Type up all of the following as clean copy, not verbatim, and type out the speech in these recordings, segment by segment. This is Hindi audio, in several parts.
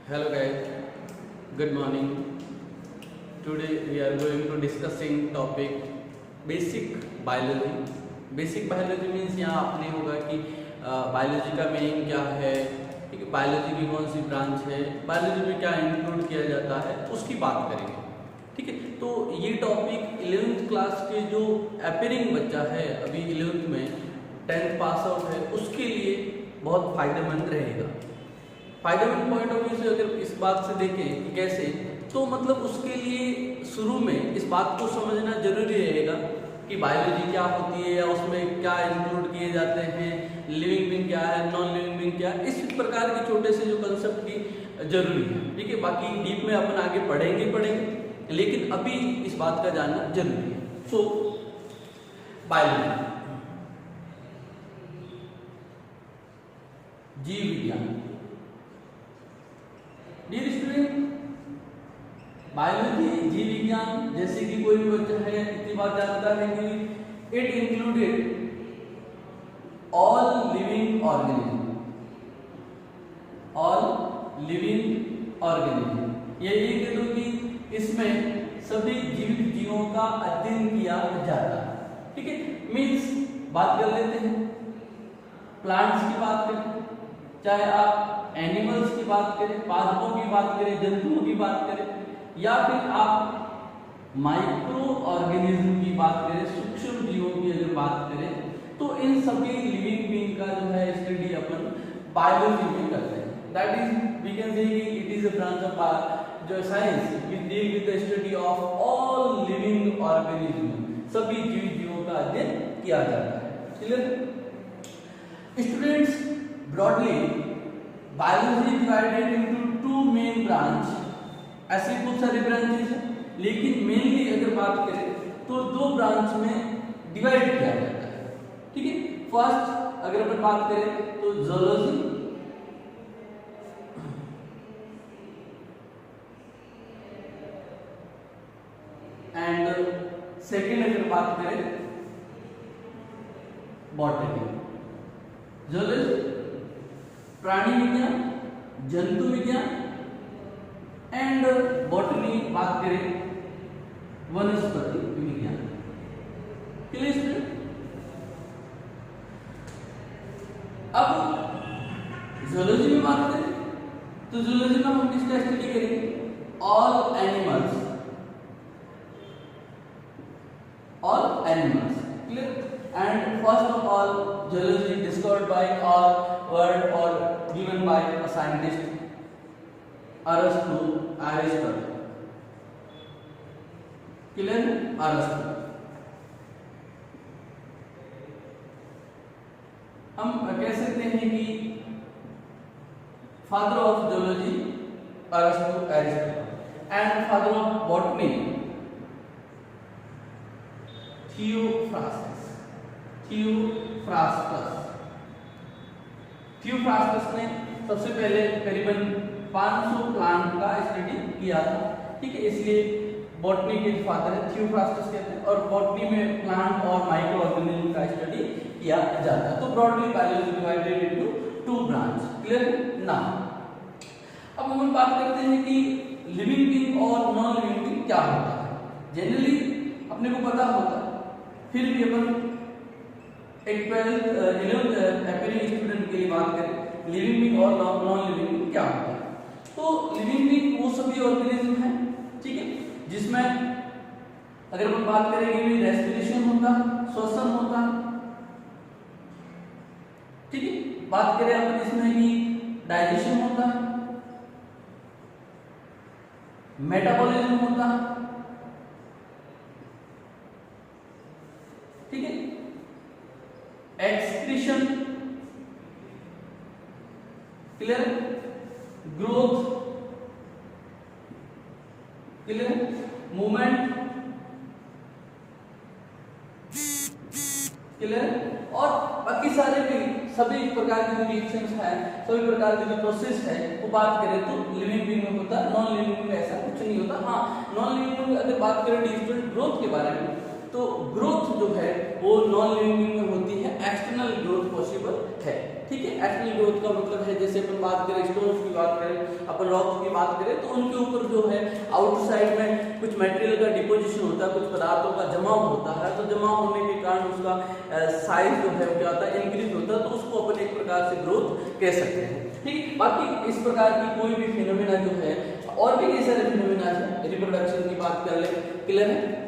Hello guys, good morning. Today we are going to discussing topic basic biology. Basic biology means यहाँ आपने होगा कि बायोलॉजी का मीनिंग क्या है, ठीक है, बायोलॉजी की कौन सी ब्रांच है, बायोलॉजी में क्या इंक्लूड किया जाता है, उसकी बात करेंगे। ठीक है, तो ये टॉपिक 11th क्लास के जो अपीयरिंग बच्चा है, अभी 11th में 10th पास आउट है, उसके लिए बहुत फायदेमंद रहेगा। फायदेमंद पॉइंट ऑफ व्यू से अगर इस बात से देखें कि कैसे, तो मतलब उसके लिए शुरू में इस बात को समझना जरूरी रहेगा कि बायोलॉजी क्या होती है या उसमें क्या इंक्लूड किए जाते हैं, लिविंग बीइंग क्या है, नॉन लिविंग बीइंग क्या है, इस प्रकार के छोटे से जो कंसेप्ट की जरूरी है। ठीक है, बाकी डीप में अपन आगे पढ़ेंगे, लेकिन अभी इस बात का जानना जरूरी है। सो बायोलॉजी, जीव विज्ञान। डियर स्टूडेंट, बायोलॉजी, जीव विज्ञान, जैसे कि कोई भी बच्चा है इतनी बात जानता है कि it included all living organism, all living organism. ये कह दो कि इसमें सभी जीवित जीवों का अध्ययन किया जाता है। ठीक है, मीन्स बात कर लेते हैं प्लांट्स की बात करें, चाहे आप एनिमल्स की बात करें, पादपों की बात करें, जंतुओं की बात करें, या फिर आप माइक्रो ऑर्गेनिज्म की बात करें, सूक्ष्म जीवों की अगर बात करें, तो इन सभी लिविंग बीइंग का जो है स्टडी अपन बायोलॉजी में करते हैं। That is we can say it is a branch of जो science which deal with the study of all living organism, सभी जीवों का अध्ययन किया जाता है। Clear students, broadly biology divided into two main branch. ऐसे बहुत सारे ब्रांचेस हैं, लेकिन मेनली अगर बात करें तो दो ब्रांच में डिवाइड किया जाता है। ठीक है, फर्स्ट अगर अपन बात करें तो जूलॉजी, एंड सेकेंड अगर बात करें बॉटनी। जूलॉजी प्राणी विज्ञान, जंतु विज्ञान, एंड बॉटनी बात करें वनस्पति विज्ञान। क्लियर? अब जूलॉजी में बात करें तो जूलॉजी में हम किसका स्टडी करेंगे? All animals, all animals. Clear? And first of all zoology discovered by और वर्ड और given by a scientist Aristotle. Clear? Aristotle. हम कह सकते हैं कि father of zoology Aristotle, and father of botany Theophrastus. Theophrastus ने सबसे पहले करीबन 500 प्लांट का स्टडी किया था। ठीक है, इसलिए बॉटनी के फादर है, थियोफ्रास्टस कहते हैं, और बॉटनी में प्लांट और माइक्रो ऑर्गेनिज्म का स्टडी किया जाता है। तो broadly biology divided into to branch. Clear? ना अब हम बात करते हैं कि लिविंग बीइंग और नॉन लिविंग बीइंग क्या होता है। जनरली अपने को पता होता है, फिर भी अपन एक 11th अपीयरिंग स्टूडेंट के लिए बात करें, लिविंग बीइंग और नॉन लिविंग बीइंग क्या होता है। तो लिविंग बीइंग वो सभी ऑर्गेनिज्म है, ठीक है, जिसमें अगर हम बात करेंगे रेस्पिरेशन होता है, श्वसन होता है। ठीक है, बात करें अपन इसमें कि डाइजेशन होता है, मेटाबॉलिज्म होता है। ठीक है, excretion, clear, growth, clear, movement, clear, और बाकी सारे भी सभी प्रकार के जो रिएक्शंस हैं, सभी प्रकार के जो प्रोसेस है, वो बात करें तो लिविंग बीइंग में होता है। नॉन लिविंग में ऐसा कुछ नहीं होता। हाँ, नॉन लिविंग में अगर बात करें डिजिटल ग्रोथ के बारे में, तो ग्रोथ जो है वो नॉन लिविंग बीइंग में होती है, एक्सटर्नल ग्रोथ पॉसिबल है। ठीक है, एक्सटर्नल ग्रोथ का मतलब है जैसे अपन बात करें स्टोन्स की बात करें, अपन रॉक्स की बात करें, तो उनके ऊपर जो है आउटसाइड में कुछ मटेरियल का डिपोजिशन होता है, कुछ पदार्थों का जमाव होता है, तो जमा होने के कारण उसका साइज जो है क्या होता है, इंक्रीज होता है, तो उसको अपन एक प्रकार से ग्रोथ कह सकते हैं। ठीक, बाकी इस प्रकार की कोई भी फिनोमेना जो है, और भी कई सारे फिनोमेना है, रिप्रोडक्शन की बात कर ले, क्लियर है,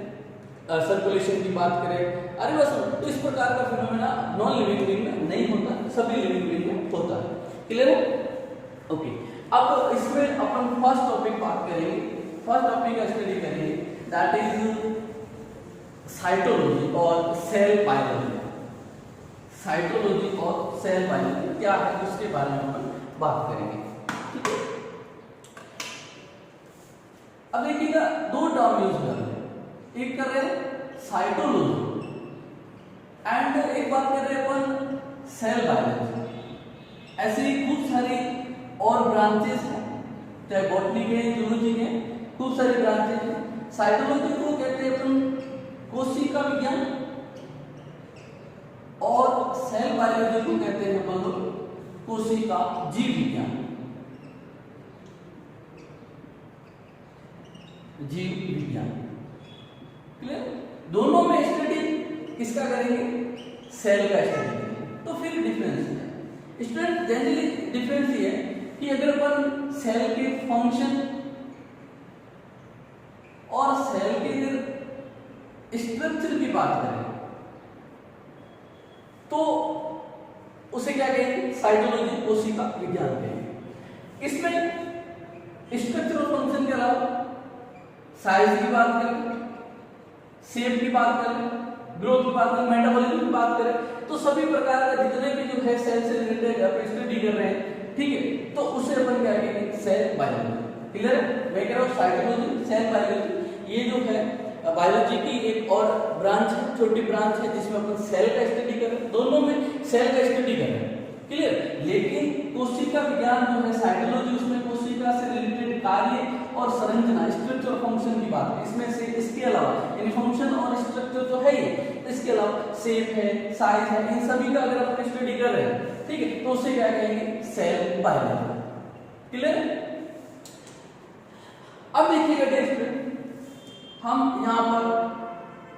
सर्कुलेशन की बात करें, अरे बस, तो इस प्रकार का फिनोमेना नॉन लिविंग बीइंग में नहीं होता, सभी लिविंग बीइंग में होता है। क्लियर है? ओके, अब इसमें अपन फर्स्ट टॉपिक बात करेंगे, फर्स्ट टॉपिक का स्टडी करेंगे, दैट इज साइटोलॉजी और सेल बायोलॉजी। साइटोलॉजी और सेल बायोलॉजी क्या है उसके बारे में अपन बात करेंगे। ठीक है, अब देखिएगा दो टर्म यूज कर रहे हैं, एक कर रहे हैं साइटोलॉजी एंड एक बात कर रहे हैं अपन सेल बायोलॉजी। ऐसे ही खूब सारी और ब्रांचेस हैं, चाहे बॉटनी के, जूलॉजी के, खूब सारी ब्रांचेस हैं। साइटोलॉजी को कहते हैं अपन कोशिका विज्ञान, और सेल बायोलॉजी को कहते हैं अपन लोग कोशिका जीव विज्ञान, जीव विज्ञान। क्लियर? दोनों में स्टडी किसका करेंगे? सेल का स्टडी करेंगे। तो फिर डिफरेंस है स्टूडेंट, जनरली डिफरेंस ये है कि अगर अपन सेल के फंक्शन और सेल के स्ट्रक्चर की बात करें तो उसे क्या कहेंगे? साइटोलॉजी, कोशिका विज्ञान कहेंगे। इसमें स्ट्रक्चर और फंक्शन के अलावा साइज की बात करें, शेप की बात करें, ग्रोथ की बात करें, मेटाबॉलिज्म की बात करें, तो सभी प्रकार का जितने भी जो है सेल से रिलेटेड अपन स्टडी कर रहे हैं, ठीक है, तो उसे अपन क्या कहेंगे? Cell biology. क्लियर है? मैं कह रहा हूँ साइटोलॉजी, सेल बायोलॉजी, ये जो है बायोलॉजी की एक और ब्रांच है, छोटी ब्रांच है, जिसमें अपन सेल का स्टडी कर रहे हैं, दोनों में सेल का स्टडी कर रहे हैं। क्लियर? लेकिन कोशिका विज्ञान जो है साइटोलॉजी, उसमें कोशिका से रिलेटेड कार्य और संरचना, स्ट्रक्चर और फंक्शन की बात है। इसमें से इसके अलावा यानी फंक्शन और स्ट्रक्चर तो है ही, इसके अलावा शेप है, साइज है, इन सभी का अगर अपन स्टडी कर रहे हैं, ठीक है, तो उसे क्या कहेंगे? Cell biology. क्लियर? अब देखिएगा डियर स्टूडेंट, हम यहां पर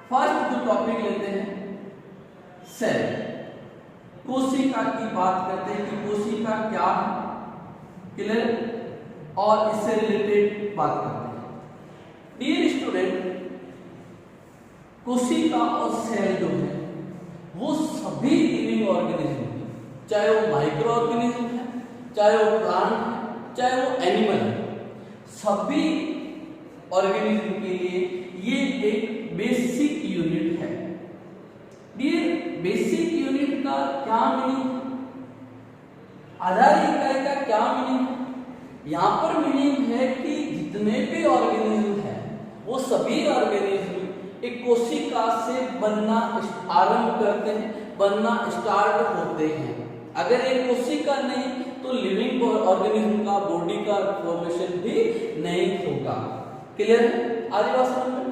फर्स्ट जो टॉपिक लेते हैं सेल, कोशिका की बात करते हैं कि कोशिका क्या है। क्लियर? और इससे रिलेटेड बात करते हैं। डियर स्टूडेंट, कोशिका और सेल जो है वो सभी लिविंग ऑर्गेनिज्म है, चाहे वो माइक्रो ऑर्गेनिज्म है, चाहे वो प्लांट है, चाहे वो एनिमल है, सभी ऑर्गेनिज्म के लिए ये एक बेसिक यूनिट है। डियर, बेसिक यूनिट का क्या मीनिंग है? आधार इकाई का क्या मीनिंग है? यहाँ पर मीनिंग है कि जितने भी ऑर्गेनिज्म है वो सभी ऑर्गेनिज्म एक कोशिका से बनना आरंभ करते हैं, बनना स्टार्ट होते हैं। अगर एक कोशिका नहीं तो लिविंग ऑर्गेनिज्म का बॉडी का फॉर्मेशन भी नहीं होगा। क्लियर है? आगे बात समझ में?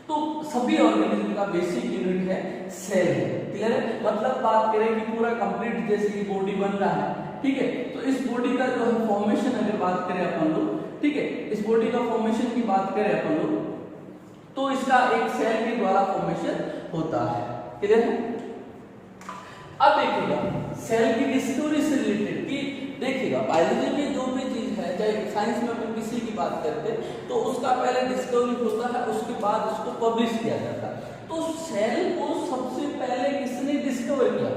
तो सभी ऑर्गेनिज्म का बेसिक यूनिट है सेल है। क्लियर है? मतलब बात करें कि पूरा कंप्लीट जैसे कि बॉडी बन रहा है, ठीक है, तो इस बॉडी का जो है फॉर्मेशन अगर बात करें अपन लोग, ठीक है, इस बॉडी का फॉर्मेशन की बात करें अपन लोग, तो इसका एक सेल के द्वारा फॉर्मेशन होता है। क्लियर है? अब देखिएगा सेल की डिस्कवरी से रिलेटेड कि देखिएगा बायोलॉजी में जो भी चीज है, चाहे साइंस में अपन किसी की बात करते हैं तो उसका पहले डिस्कवरी होता है, उसके बाद उसको पब्लिश किया जाता है। तो सेल को सबसे पहले किसने डिस्कवर किया?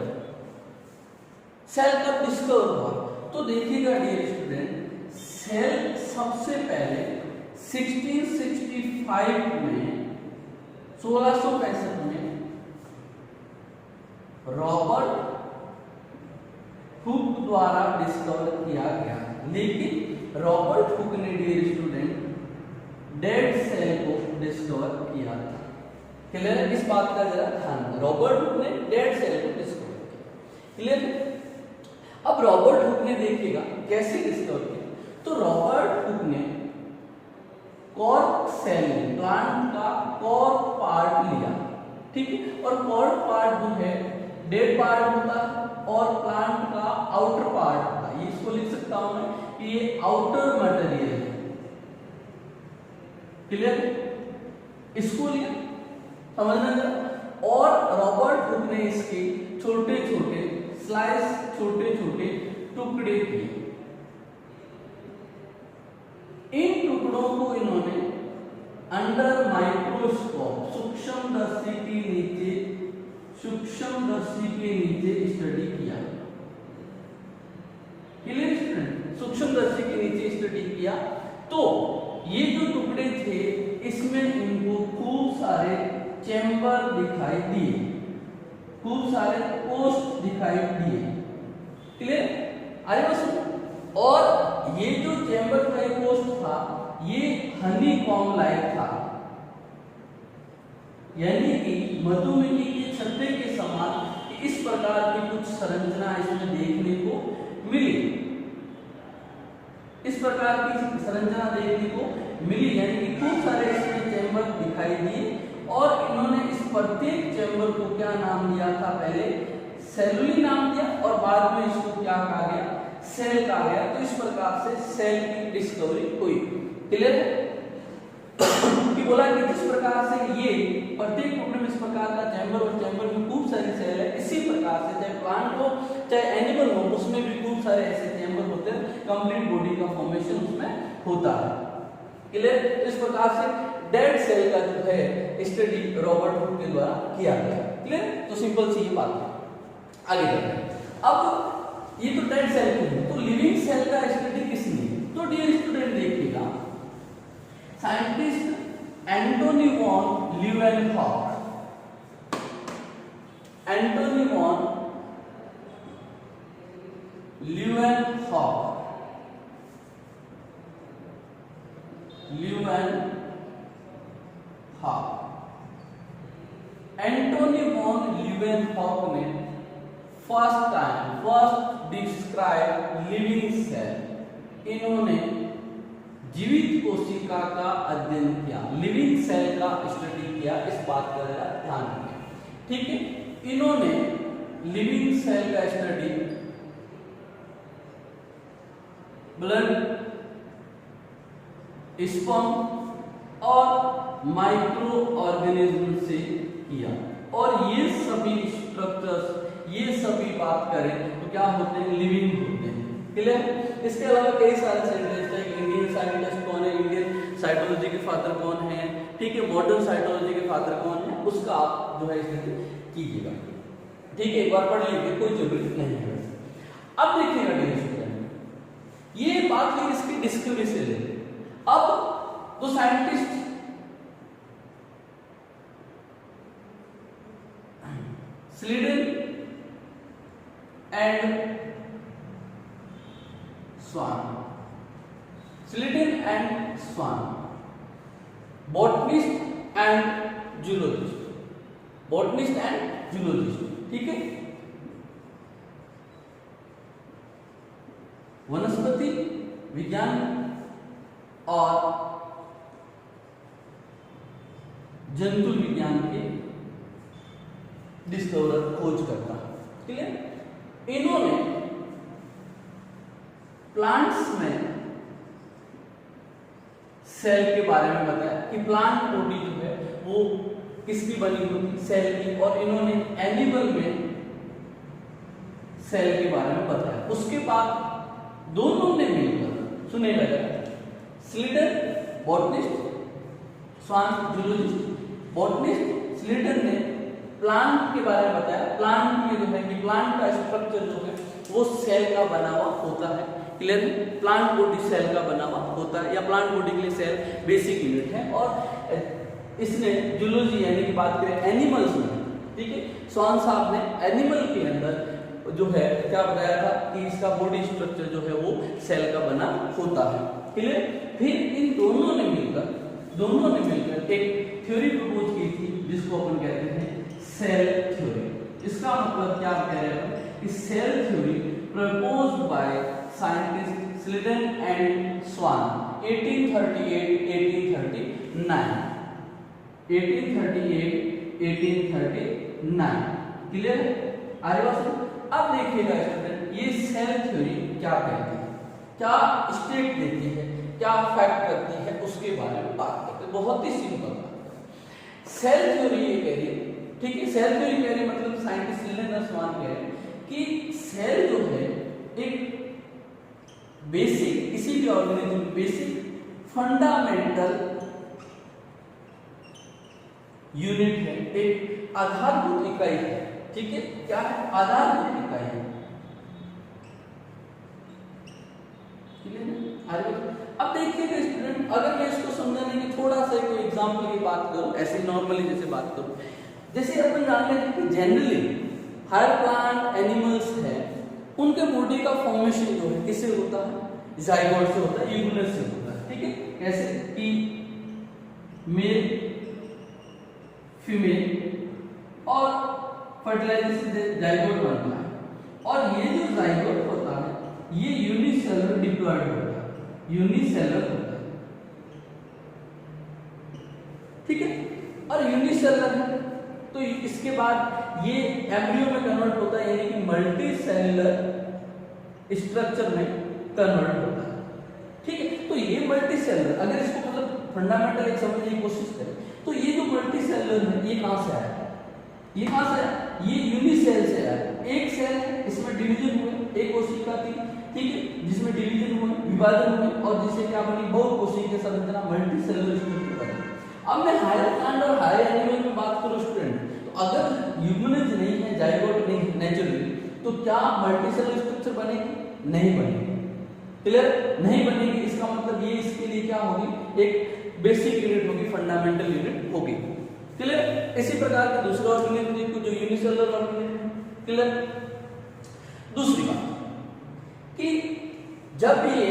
सेल कब डिस्कवर हुआ? तो देखिएगा डियर स्टूडेंट, सेल सबसे पहले 1665 में, 1665 में रॉबर्ट हुक द्वारा डिस्कवर किया गया। लेकिन रॉबर्ट हुक ने डियर स्टूडेंट डेड सेल को डिस्कवर किया था। क्लियर? इस बात का जरा ध्यान, रॉबर्ट हुक ने डेड सेल को डिस्कवर किया। क्लियर? अब रॉबर्ट हुक ने देखिएगा कैसे डिस्कवर किया, तो रॉबर्ट हुक ने कॉर्क सेल, प्लांट का कॉर्क पार्ट लिया, ठीक है। और कॉर्क पार्ट जो है डेड पार्ट होता है और प्लांट का आउटर पार्ट होता है। ये इसको लिख सकता हूं मैं कि ये आउटर मटेरियल है, क्लियर, इसको लिया, समझना जरा। और रॉबर्ट हुक ने इसके छोटे छोटे स्लाइस, छोटे छोटे टुकड़े किए। इन टुकड़ों को इन्होंने अंडर माइक्रोस्कोप, सूक्ष्मदर्शी के नीचे, सूक्ष्मदर्शी के नीचे स्टडी किया, क्लियर स्टूडेंट, सूक्ष्मदर्शी के नीचे स्टडी किया। तो ये जो टुकड़े थे इसमें इनको खूब सारे चैम्बर दिखाई दिए, खूब सारे पोस्ट दिखाई दिए, क्लियर, आगे बस। और ये जो चैम्बर का एक पोस्ट था ये हनी कॉम लाइक था, यानी कि मधुमक्खी के छत्ते के समान इस प्रकार की कुछ संरचना इसमें देखने को मिली, इस प्रकार की संरचना देखने को मिली, यानी कि खूब सारे इसमें चैम्बर दिखाई दिए। और इन्होंने इस प्रत्येक चैम्बर को क्या नाम दिया था, पहले सेलुली नाम दिया और बाद में इसको क्या कहा गया, सेल कहा गया। तो इस प्रकार से सेल की डिस्कवरी हुई, क्लियर है। कि बोला कि जिस प्रकार से ये प्रत्येक टुकड़े में इस प्रकार का चैम्बर और चैम्बर में खूब सारी सेल है, इसी प्रकार से चाहे प्लांट हो चाहे एनिमल हो उसमें भी खूब सारे ऐसे चैम्बर होते हैं, कंप्लीट बॉडी का फॉर्मेशन उसमें होता है, क्लियर। इस प्रकार से डेड सेल का जो है स्टडी रॉबर्ट हुक के द्वारा किया गया, क्लियर। तो सिंपल सी ये बात है, आगे चलते हैं। अब ये तो डेड सेल की है, तो लिविंग सेल का स्टडी किसने, तो डियर स्टूडेंट देखिएगा, scientist Antony von Leeuwenhoek, Antony von Leeuwenhoek, Antony von Leeuwenhoek ने फर्स्ट डिस्क्राइब लिविंग सेल, इन्होंने जीवित कोशिका का अध्ययन किया, लिविंग सेल का स्टडी किया, इस बात का ध्यान रखें, ठीक है। इन्होंने लिविंग सेल का स्टडी ब्लड, स्पर्म और माइक्रो ऑर्गेनिज्म से किया। और ये सभी स्ट्रक्चर्स, ये सभी बात करें तो क्या होते हैं, लिविंग होते हैं, क्लियर। इसके अलावा कई सारे साइंटिस्ट हैं, इंडियन साइंटिस्ट कौन है, इंडियन साइटोलॉजी के फादर कौन है, ठीक है, मॉडर्न साइटोलॉजी के फादर कौन है, उसका आप जो है स्टडी कीजिएगा, ठीक है, एक बार पढ़ लीजिए, कोई जरूरत नहीं है। अब देखिएगा डियर स्टूडेंट, ये बात है इसकी डिस्कवरी से ले, अब तो scientist Schleiden and Schwann, Schleiden and Schwann, botanist and zoologist, botanist and zoologist, ठीक है, वनस्पति विज्ञान और जंतु विज्ञान के डिस्कवरर, खोजकर्ता, क्लियर। इन्होंने प्लांट्स में सेल के बारे में बताया कि प्लांट बॉडी जो है वो किसकी बनी होती, सेल की, और इन्होंने एनिमल में सेल के बारे में बताया। उसके बाद दोनों ने मिलकर, सुनेगा जरा, स्लीडन बॉटनिस्ट, स्वान जूलॉजिस्ट, बॉटनिस्ट स्लीडन ने प्लांट के बारे में बताया, प्लांट में जो है कि प्लांट का स्ट्रक्चर जो है वो सेल का बना हुआ होता है, क्लियर है, प्लांट बॉडी सेल का बना हुआ होता है, या प्लांट बॉडी के लिए सेल बेसिक यूनिट है। और इसने जूलॉजी यानी कि बात करें एनिमल्स में, ठीक है, स्वान साहब ने एनिमल के अंदर जो है क्या बताया था कि इसका बॉडी स्ट्रक्चर जो है वो सेल का बना होता है, क्लियर। फिर इन दोनों ने मिलकर एक थ्योरी प्रपोज की थी जिसको अपन कहते हैं सेल थ्योरी। इसका मतलब क्या कह रहे हैं कि cell theory proposed by scientist Schleiden and Schwann 1838 1839 clear है? आगे बात सुनो। अब देखिएगा स्टूडेंट, ये सेल थ्योरी क्या कहती है, क्या स्टेट देती है, क्या फैक्ट करती है, उसके बारे में बात करते हैं। बहुत ही सिंपल बात। सेल थ्योरी ये कह रही है, ठीक है, सेल थ्योरी कह रही है मतलब साइंटिस्ट लिनेस मान कह रहे हैं कि सेल जो है एक बेसिक, किसी भी ऑर्गेनिज्म बेसिक फंडामेंटल यूनिट है, एक आधारभूत इकाई है। ठीक है, क्या है? आधारभूत इकाई है। अब देखिएगा स्टूडेंट, अगर मैं इसको समझाने की थोड़ा सा कोई एग्जांपल की बात करूं, ऐसे नॉर्मली जैसे बात करूं, जैसे अपन जानते हैं कि जनरली हर प्लांट एनिमल्स है, उनके बॉडी का फॉर्मेशन जो है किससे होता है? जाइगोट से होता है, यूनिट से होता है। ठीक है, कैसे कि मेल फीमेल और फर्टिलाइजेशन से जाइगोट बनता है, और ये जो जाइगोट होता है ये यूनिसेलुलर डिप्लॉयड होता है, यूनिसेलुलर होता है। ठीक है, और यूनिसेलुलर है तो इसके बाद ये एम्ब्रियो में कन्वर्ट होता है, यानी कि मल्टी सेलुलर स्ट्रक्चर में कन्वर्ट होता है। ठीक है, तो ये मल्टी सेलुलर, अगर इसको मतलब फंडामेंटल एक समझने की कोशिश करें तो ये जो मल्टी सेलुलर है ये कहां से आया? ये कहां से आया? ये यूनिसेल से आया। एक सेल है, इसमें डिवीजन हुए, एक कोशिका थी, ठीक है, जिसमें डिवीजन हुए, विभाजन हुए, और जिसे क्या बनी? बहु कोशिकीय संरचना, मल्टी सेलुलर स्ट्रक्चर बनी। अब मैं हायर प्लांट और हायर एनिमल में बात करूं स्टूडेंट, तो अगर यूनिट नहीं है, जाइगोट नहीं है नेचुरली, तो क्या मल्टी सेलुलर स्ट्रक्चर बनेगी? नहीं बनेगी। क्लियर? नहीं बनेगी। इसका मतलब ये इसके लिए क्या होगी? एक बेसिक यूनिट होगी, फंडामेंटल यूनिट होगी। क्लियर? इसी प्रकार के दूसरे ऑर्गेनिज्म जो यूनिसेलुलर ऑर्गेनिज्म। क्लियर? दूसरी बात कि जब ये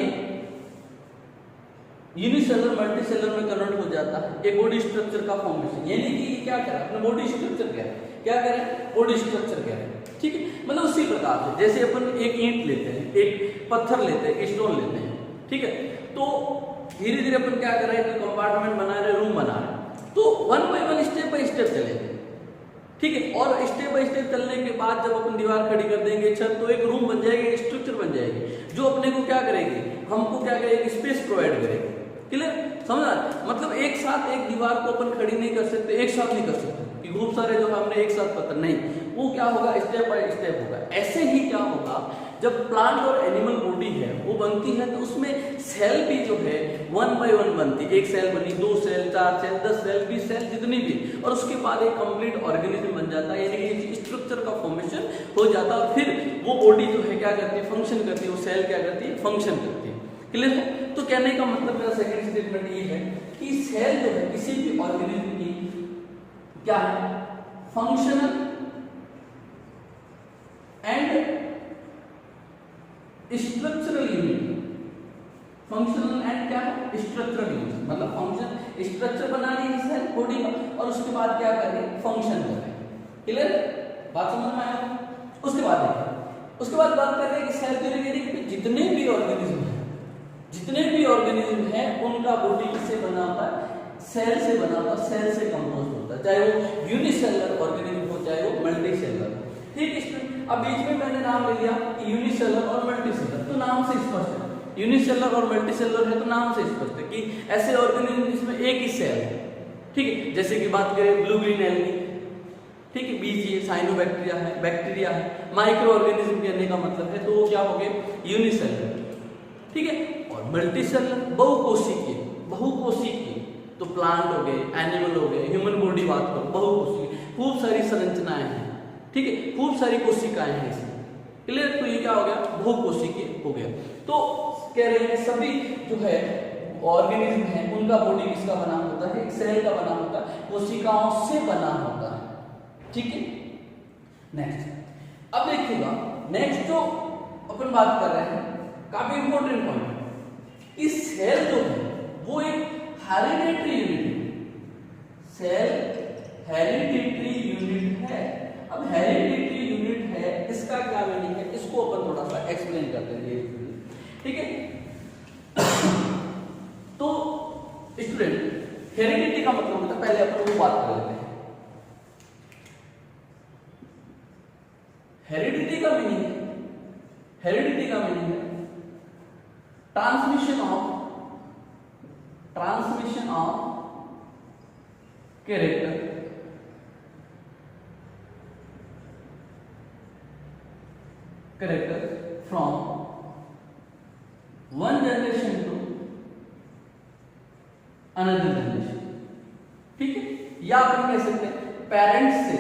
यूनिसेलुलर मल्टीसेलुलर में कन्वर्ट हो जाता है, एक बॉडी स्ट्रक्चर का फॉर्मेशन, यानी कि ये क्या करें? अपना बॉडी स्ट्रक्चर क्या करें? बॉडी स्ट्रक्चर कह रहे हैं। ठीक है, मतलब उसी प्रकार से जैसे अपन एक ईंट लेते हैं, एक पत्थर लेते हैं, एक स्टोन लेते हैं, ठीक है, तो धीरे धीरे अपन क्या कर रहे हैं? कंपार्टमेंट बना रहे, रूम बना रहे, तो one by one, step by step चलेंगे। ठीक है, और स्टेप बाय स्टेप चलने के बाद जब अपन दीवार खड़ी कर देंगे, छत, तो एक रूम बन जाएगी, एक स्ट्रक्चर बन जाएगी, जो अपने को क्या करेगी? हमको क्या करेगी? स्पेस प्रोवाइड करेगी। क्लियर? समझा? मतलब एक साथ एक दीवार को अपन खड़ी नहीं कर सकते, एक साथ नहीं कर सकते कि खूब सारे जो हमने एक साथ पत्थर, नहीं, वो क्या होगा? स्टेप बाय स्टेप होगा। ऐसे ही क्या होगा, जब प्लांट और एनिमल बॉडी है वो बनती है, तो उसमें सेल भी जो है वन बाय वन बनती है। एक सेल बनी, 2 सेल, 4 सेल, 10 सेल, 20 सेल, जितनी भी, और उसके बाद एक कंप्लीट ऑर्गेनिज्म बन जाता है, यानी कि स्ट्रक्चर का फॉर्मेशन हो जाता है, और फिर वो बॉडी जो है क्या करती है? फंक्शन करती है, वो सेल क्या करती है? फंक्शन करती है। क्लियर है? तो कहने का मतलब मेरा सेकंड स्टेटमेंट ये है कि सेल जो है किसी भी ऑर्गेनिज्म की क्या है? Functional and structural unit. Functional and क्या है? स्ट्रक्चरल यूनिट, मतलब फंक्शन स्ट्रक्चर बना रही है सेल बॉडी का, और उसके बाद क्या कर रही है? फंक्शन कर रही है। क्लियर? बात समझ में आया? उसके बाद देखिए, उसके बाद बात कर रहे हैं कि सेल थ्योरी कह रही है कि जितने भी ऑर्गेनिज्म है उनका बॉडी किससे बना होता है? सेल से बना होता है, सेल से कंपोज होता है, चाहे वो यूनिसेलुलर ऑर्गेनिज्म हो, चाहे वो मल्टीसेलुलर। ठीक है, अब बीच में मैंने नाम ले लिया कि यूनिसेलुलर और मल्टीसेलुलर, तो नाम से स्पष्ट है। यूनिसेलुलर और मल्टीसेलुलर है तो नाम से स्पष्ट है कि ऐसे ऑर्गेनिज्म जिसमें एक ही सेल है। ठीक है, जैसे कि बात करें ब्लू ग्रीन एल्गी, ठीक है, बीजीए, साइनोबैक्टीरिया है, बैक्टीरिया है, माइक्रो ऑर्गेनिज्म कहने का मतलब है, तो वो क्या हो गए? यूनिसेलुलर। ठीक है, और मल्टीसेलुलर बहुकोशिकीय, तो प्लांट हो गए, एनिमल हो गए, ह्यूमन बॉडी बात करो, बहुकोशिकीय, खूब सारी संरचनाएं हैं, ठीक है, खूब सारी कोशिकाएं हैं इसमें। क्लियर? तो ये क्या हो गया? बहुकोशिकीय हो गया। तो कह रहे हैं सभी जो है ऑर्गेनिज्म है उनका बॉडी किसका बना होता है? एक सेल का बना होता है, कोशिकाओं से बना होता है। ठीक है, नेक्स्ट, अब देखिएगा, नेक्स्ट जो अपन बात कर रहे हैं काफी इंपॉर्टेंट पॉइंट, कि सेल जो है वो एक हेरिडिटरी यूनिट है। सेल हेरिडिटरी यूनिट है। अब हेरिडिटरी यूनिट है, इसका क्या मीनिंग है? इसको अपन थोड़ा सा एक्सप्लेन करते हैं। ठीक है, तो स्टूडेंट हेरिडिटी का मतलब होता है, पहले अपन वो बात कर लेते हैं। हेरिडिटी का मीनिंग है transmission of character from one generation to another generation. ठीक है, या अपन कह सकते हैं पेरेंट्स से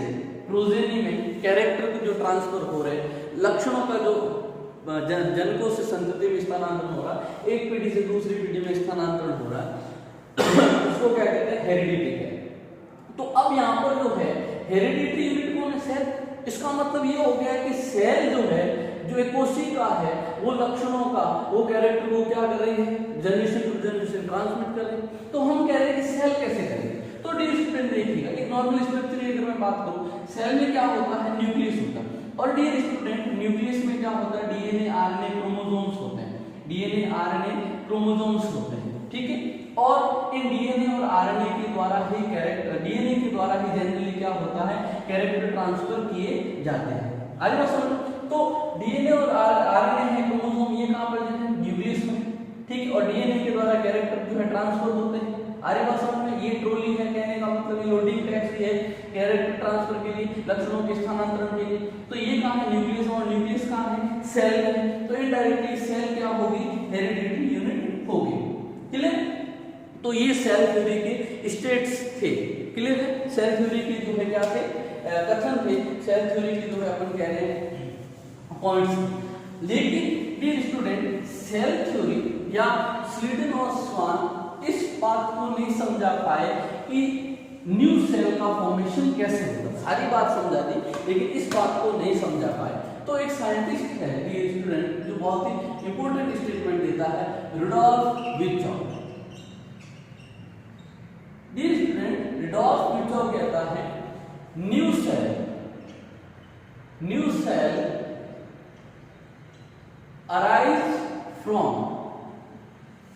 प्रोजेनी में कैरेक्टर को जो ट्रांसफर हो रहे हैं, लक्षणों का जो जनकों से संतति में स्थानांतरण हो रहा है, एक पीढ़ी से दूसरी पीढ़ी में स्थानांतरण हो रहा है, उसको क्या कहते हैं, हेरिडिटी कहते हैं। तो अब यहाँ पर जो है हेरिडिटी यूनिट कौन है, सेल। इसका मतलब ये हो गया कि सेल जो है, जो एक कोशिका है, वो लक्षणों का, वो कैरेक्टर को क्या कर रही है, जनरेशन टू जनरेशन ट्रांसमिट कर रही है। तो हम कह रहे हैं कि सेल कैसे करेंगे। तो डियर स्टूडेंट देखिएगा, एक नॉर्मल स्ट्रक्चर की अगर मैं बात करूं, सेल में क्या होता है, न्यूक्लियस होता है। और डियर स्टूडेंट न्यूक्लियस में क्या होता है, डीएनए आरएनए क्रोमोसोम्स होते हैं, डीएनए आरएनए क्रोमोसोम्स होते हैं। ठीक है, और इन डीएनए और आरएनए के द्वारा ही कैरेक्टर, डीएनए के द्वारा ही जनरली क्या होता है, कैरेक्टर ट्रांसफर किए जाते हैं। आगे बात समझो। तो डीएनए और आरएनए है क्रोमोसोम, ये कहां पर है, न्यूक्लियस में। ठीक है, और डीएनए के द्वारा कैरेक्टर जो है ट्रांसफर होते हैं। आगे बात समझ में, ये ट्रॉली है, कहने का मतलब ये लोडिंग टैक्सी है कैरेक्टर ट्रांसफर के लिए, लक्षणों के स्थानांतरण के लिए। तो ये कहां है, न्यूक्लियस, और न्यूक्लियस कहां है, सेल में। तो इनडायरेक्टली सेल क्या होगी, हेरिडिटी यूनिट होगी। क्लियर। तो ये सेल थ्योरी के स्टेट्स थे। क्लियर है, सेल थ्योरी के जो है क्या थे, कथन थे, सेल थ्योरी की जो है अपन कह रहे हैं पॉइंट्स। लेकिन डियर स्टूडेंट, सेल थ्योरी या स्लीडन और स्वान इस बात को नहीं समझा पाए कि न्यू सेल का फॉर्मेशन कैसे होगा। सारी बात समझा दी, लेकिन इस बात को नहीं समझा पाए। तो एक साइंटिस्ट है डियर स्टूडेंट, जो बहुत ही इंपॉर्टेंट स्टेटमेंट देता है, Rudolf Virchow. Dear student, Rudolf Virchow कहता है, new cell arise from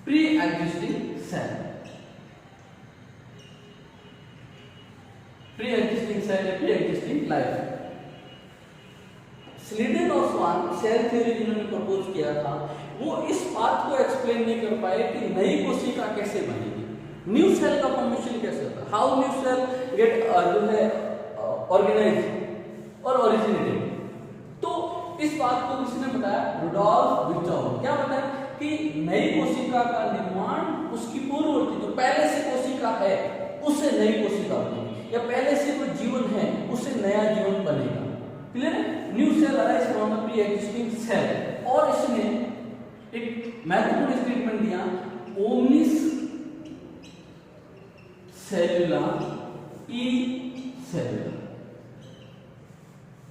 pre-existing cell या pre-existing life। स्लीडन और स्वान सेल थ्योरी जिन्होंने प्रपोज किया था, वो इस बात को एक्सप्लेन नहीं कर पाए कि नई कोशिका कैसे बनेगी, न्यू सेल का फॉर्मेशन कैसे होता है, हाउ न्यू सेल गेट जो है ऑर्गेनाइज और ओरिजिनेटेड। तो इस बात को किसने बताया, रुडोल्फ विर्चॉफ। क्या बताया कि नई कोशिका का निर्माण उसकी पूर्ववर्ती, जो पहले से कोशिका है उससे नई कोशिका बनेगी, या पहले से कोई जीवन है उससे नया जीवन बनेगा। क्लियर है, new cell arise from the pre existing cell. और इसने एक महत्वपूर्ण स्टेटमेंट दिया, ओमनिस सेलुला ई सेलुला।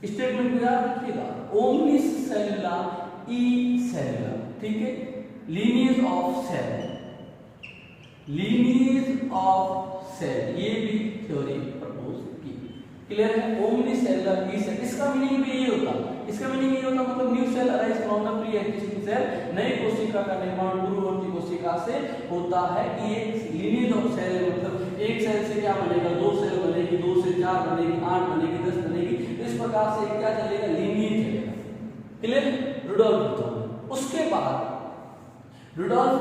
स्टेटमेंट को याद रखिएगा, ओमनिस सेलुला ई सेलुला। ठीक है, लीनिएज ऑफ सेल, ये भी थ्योरी प्रपोज की। क्लियर है, ओमनिस सेलुला ई सेल, इसका मीनिंग भी ये होता, मतलब new cell arise from the pre existing cell, नई कोशिका का निर्माण पूर्ववर्ती कोशिका से होता है। कि एक लीनिएज ऑफ सेल, मतलब एक सेल से क्या बनेगा, 2 सेल बनेगी, 2 से 4 बनेगी, 8 बनेगी, 10 बनेगी, इस प्रकार से क्या चलेगा, लीनिएज चलेगा। Clear, Rudolf Virchow. उसके बाद रुडोल्फ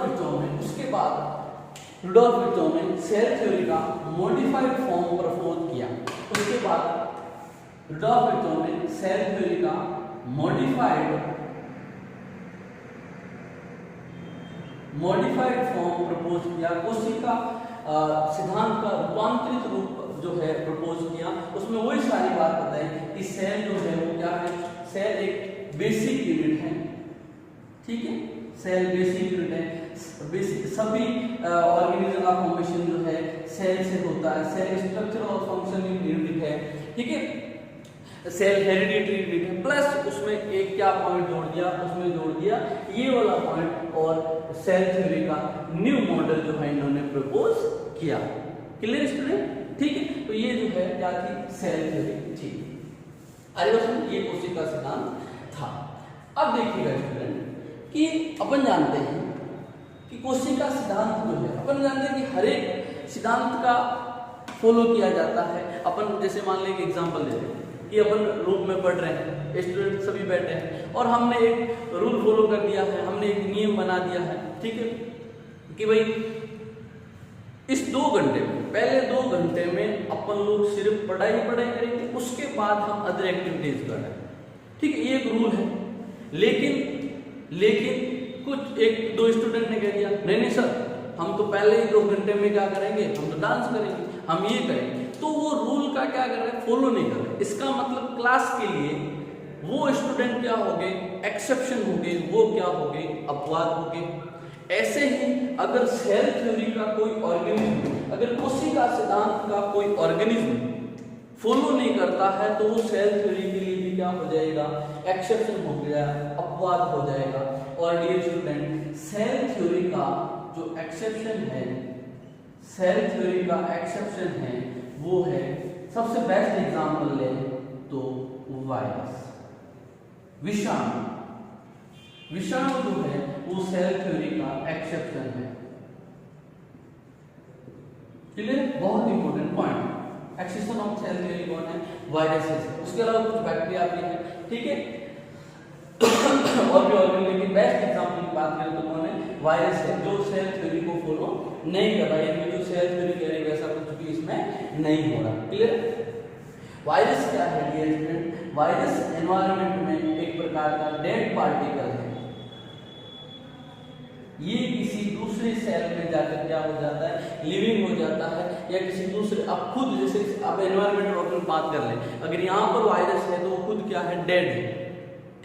विर्चॉफ ने सेल थ्योरी का मॉडिफाइड फॉर्म प्रपोज किया। उसके बाद रुडोल्फ विर्चॉफ ने सेल थ्योरी का मॉडिफाइड फॉर्म प्रपोज किया, कोशिका सिद्धांत का रूपांतरित रूप जो है प्रपोज किया। उसमें वही सारी बात बताई कि सेल जो है वो क्या है, सेल एक बेसिक यूनिट है। ठीक है, सेल बेसिक यूनिट है, बेसिक सभी ऑर्गेनिज्म का फॉर्मेशन जो है सेल से होता है। सेल स्ट्रक्चर और फंक्शनिंग यूनिट है। ठीक है, सेल हेरिडिटरी यूनिट है। प्लस उसमें एक क्या पॉइंट जोड़ दिया, उसमें जोड़ दिया ये वाला पॉइंट, और सेल थ्योरी का न्यू मॉडल जो है इन्होंने प्रपोज किया। Clear student. ठीक है, तो ये जो है क्या थी, सेल थ्योरी थी। ये कोशिका सिद्धांत था। अब देखिएगा स्टूडेंट कि अपन जानते हैं कि कोशिका सिद्धांत जो है, अपन जानते हैं कि हर एक सिद्धांत का फॉलो किया जाता है। अपन जैसे मान लें एक एग्जांपल देते हैं कि अपन रूम में पढ़ रहे हैं, स्टूडेंट सभी बैठे हैं और हमने एक रूल फॉलो कर दिया है, हमने एक नियम बना दिया है, ठीक है, कि भाई इस 2 घंटे में, पहले 2 घंटे में अपन लोग सिर्फ पढ़ाई करेंगे, उसके बाद हम अदर एक्टिविटीज कर रहे हैं, ठीक है, ये एक रूल है। लेकिन कुछ 1-2 स्टूडेंट ने कह दिया नहीं सर, हम तो पहले ही 2 घंटे में क्या करेंगे, हम तो डांस करेंगे, हम ये करेंगे, तो वो रूल का क्या कर रहे हैं, फॉलो नहीं कर रहे। इसका मतलब क्लास के लिए वो स्टूडेंट क्या हो गए, एक्सेप्शन हो गए, वो क्या हो गए, अपवाद हो गए। ऐसे ही अगर सेल थ्योरी का कोई ऑर्गेनिज्म, अगर कोशिका सिद्धांत का कोई ऑर्गेनिज्म फॉलो नहीं करता है तो वो सेल थ्योरी के लिए भी क्या हो जाएगा, एक्सेप्शन हो गया, अपवाद हो जाएगा। और डियर स्टूडेंट, सेल थ्योरी का जो एक्सेप्शन है, सेल थ्योरी का एक्सेप्शन है वो है, सबसे बेस्ट एग्जांपल ले तो वायरस, विषाणु। विषाणु जो है वो सेल थ्योरी का एक्सेप्शन है। क्लियर? बहुत important point. Exception of cell theory कौन है? वायरसेस। उसके अलावा कुछ बैक्टीरिया भी है, ठीक है, और भी ऑर्गेनिज्म। लेकिन बेस्ट एग्जांपल की बात करें तो कौन है? वायरस है, जो सेल थ्योरी को फॉलो नहीं कर रहा है, यानी जो सेल थ्योरी कह रही है वैसा कुछ भी इसमें नहीं हो रहा। क्लियर? वायरस क्या है डियर स्टूडेंट? वायरस एनवायरनमेंट में एक प्रकार का डेड पार्टिकल है। ये किसी दूसरे सेल में जाकर क्या हो जाता है, लिविंग हो जाता है, या किसी दूसरे, अब खुद जैसे अब एनवायरनमेंट में बात कर लें, अगर यहाँ पर वायरस है तो वो खुद क्या है, डेड है,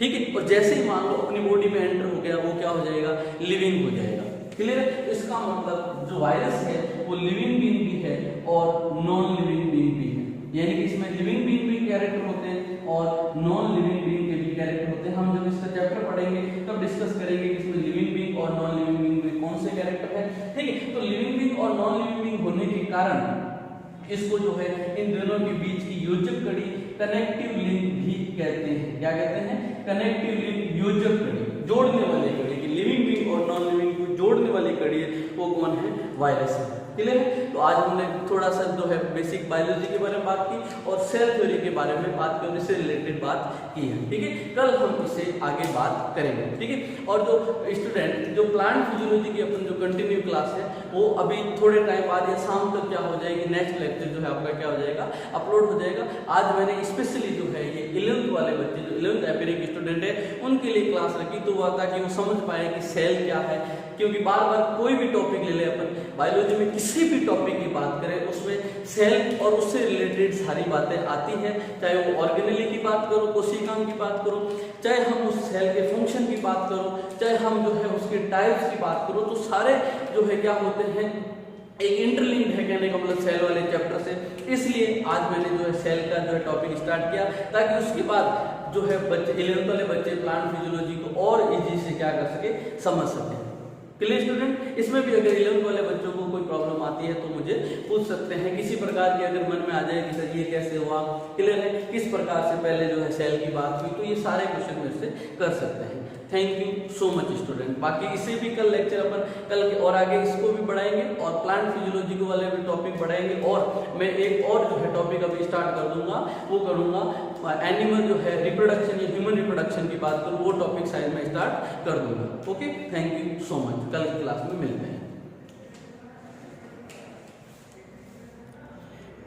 ठीक है, और जैसे ही मान लो अपनी बॉडी में एंटर हो गया, वो क्या हो जाएगा, लिविंग हो जाएगा। क्लियर है? इसका मतलब जो वायरस है वो लिविंग बीइंग भी है और नॉन लिविंग बीइंग भी है, यानी कि इसमें लिविंग बीइंग भी कैरेक्टर होते हैं और नॉन लिविंग बीइंग के भी कैरेक्टर होते हैं। हम जब इसका चैप्टर पढ़ेंगे तब डिस्कस करेंगे कि इसमें लिविंग बीइंग और नॉन लिविंग बीइंग में कौन से कैरेक्टर है, ठीक है। तो लिविंग बीइंग और नॉन लिविंग बीइंग होने के कारण इसको जो है इन दोनों के बीच की योजक कड़ी, कनेक्टिव लिंक भी कहते हैं। क्या कहते हैं? कनेक्टिव लिंक, योजक कड़ी, जोड़ने वाली कड़ी, कि लिविंग बीइंग और नॉन लिविंग को जोड़ने वाली कड़ी है, वो कौन है? वायरस है। क्लियर है? तो आज हमने थोड़ा सा जो है बेसिक बायोलॉजी के बारे में बात की और सेल थ्योरी के बारे में बात की, उससे रिलेटेड बात की है, ठीक है। कल हम इससे आगे बात करेंगे, ठीक है। और जो स्टूडेंट जो प्लांट फिजियोलॉजी की अपन जो कंटिन्यू क्लास है वो अभी थोड़े टाइम बाद या शाम तक क्या हो जाएगी, नेक्स्ट लेक्चर जो है आपका क्या हो जाएगा, अपलोड हो जाएगा। आज मैंने स्पेशली जो है ये 11th वाले बच्चे, जो 11th एपिरिक स्टूडेंट है, उनके लिए क्लास रखी, तो वो ताकि वो समझ पाए कि सेल क्या है, क्योंकि बार बार कोई भी टॉपिक ले ले अपन, बायोलॉजी में किसी भी टॉपिक की बात करें उसमें सेल और उससे रिलेटेड सारी बातें आती हैं, चाहे वो ऑर्गेनेली की बात करो, कोशिकाओं की बात करो, चाहे हम उस सेल के फंक्शन की बात करो, चाहे हम जो है उसके टाइप्स की बात करो, तो सारे जो है क्या होते हैं, एक इंटरलिंक्ड है, कहने का मतलब सेल वाले चैप्टर से। इसलिए आज मैंने जो है सेल का जो है टॉपिक स्टार्ट किया, ताकि उसके बाद जो है बच्चे 11th वाले बच्चे प्लांट फिजियोलॉजी को और इजी से क्या कर सके, समझ सके। Clear student? इसमें भी अगर 11th वाले बच्चों को कोई प्रॉब्लम आती है तो मुझे पूछ सकते हैं, किसी प्रकार की अगर मन में आ जाए कि सर ये कैसे हुआ, क्लियर है, किस प्रकार से पहले जो है सेल की बात हुई, तो ये सारे क्वेश्चन मेरे से कर सकते हैं। Thank you so much student. बाकी इसे भी कल लेक्चर अपन कल के और आगे इसको भी बढ़ाएंगे और प्लांट फिजियोलॉजी को वाले भी टॉपिक बढ़ाएंगे, और मैं एक और जो है टॉपिक अभी स्टार्ट कर दूंगा, वो करूंगा एनिमल जो है रिप्रोडक्शन या ह्यूमन रिप्रोडक्शन की बात करूँ, वो टॉपिक शायद मैं स्टार्ट कर दूंगा। Okay, thank you so much. कल की क्लास में मिलते हैं।